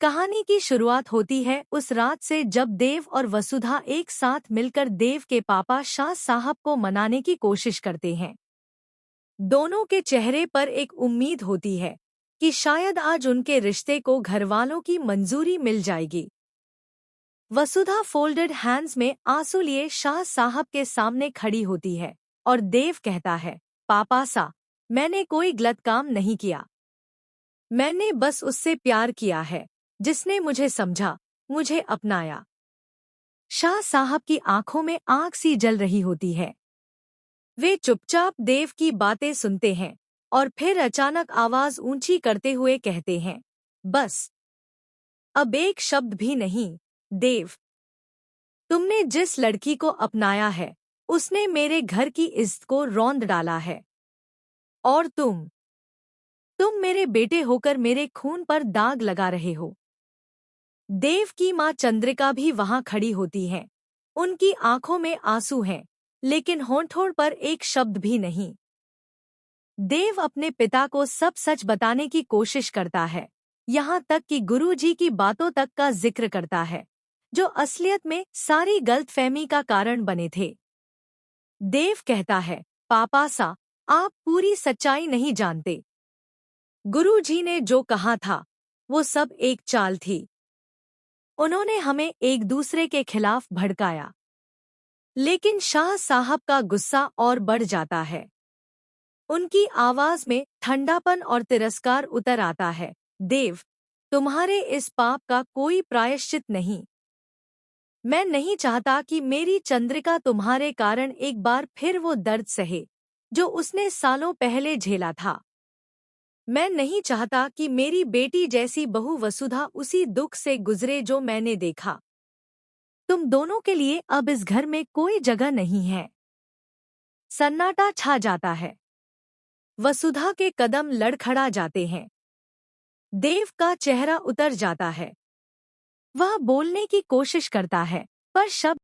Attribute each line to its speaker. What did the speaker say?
Speaker 1: कहानी की शुरुआत होती है उस रात से जब देव और वसुधा एक साथ मिलकर देव के पापा शाह साहब को मनाने की कोशिश करते हैं। दोनों के चेहरे पर एक उम्मीद होती है कि शायद आज उनके रिश्ते को घरवालों की मंजूरी मिल जाएगी। वसुधा फोल्डेड हैंड्स में आंसू लिए शाह साहब के सामने खड़ी होती है और देव कहता है, पापा सा, मैंने कोई गलत काम नहीं किया। मैंने बस उससे प्यार किया है जिसने मुझे समझा, मुझे अपनाया। शाह साहब की आंखों में आग सी जल रही होती है। वे चुपचाप देव की बातें सुनते हैं और फिर अचानक आवाज ऊंची करते हुए कहते हैं, बस अब एक शब्द भी नहीं। देव, तुमने जिस लड़की को अपनाया है उसने मेरे घर की इज्जत को रौंद डाला है। और तुम मेरे बेटे होकर मेरे खून पर दाग लगा रहे हो। देव की मां चंद्रिका भी वहां खड़ी होती हैं। उनकी आंखों में आंसू हैं, लेकिन होंठों पर एक शब्द भी नहीं। देव अपने पिता को सब सच बताने की कोशिश करता है, यहाँ तक कि गुरुजी की बातों तक का जिक्र करता है, जो असलियत में सारी गलतफहमी का कारण बने थे। देव कहता है, पापा सा, आप पूरी सच्चाई नहीं जानते। गुरुजी ने जो कहा था वो सब एक चाल थी। उन्होंने हमें एक दूसरे के खिलाफ भड़काया। लेकिन शाह साहब का गुस्सा और बढ़ जाता है। उनकी आवाज में ठंडापन और तिरस्कार उतर आता है। देव, तुम्हारे इस पाप का कोई प्रायश्चित नहीं। मैं नहीं चाहता कि मेरी चंद्रिका तुम्हारे कारण एक बार फिर वो दर्द सहे जो उसने सालों पहले झेला था। मैं नहीं चाहता कि मेरी बेटी जैसी बहू वसुधा उसी दुख से गुजरे जो मैंने देखा। तुम दोनों के लिए अब इस घर में कोई जगह नहीं है। सन्नाटा छा जाता है। वसुधा के कदम लड़खड़ा जाते हैं। देव का चेहरा उतर जाता है। वह बोलने की कोशिश करता है, पर शब्द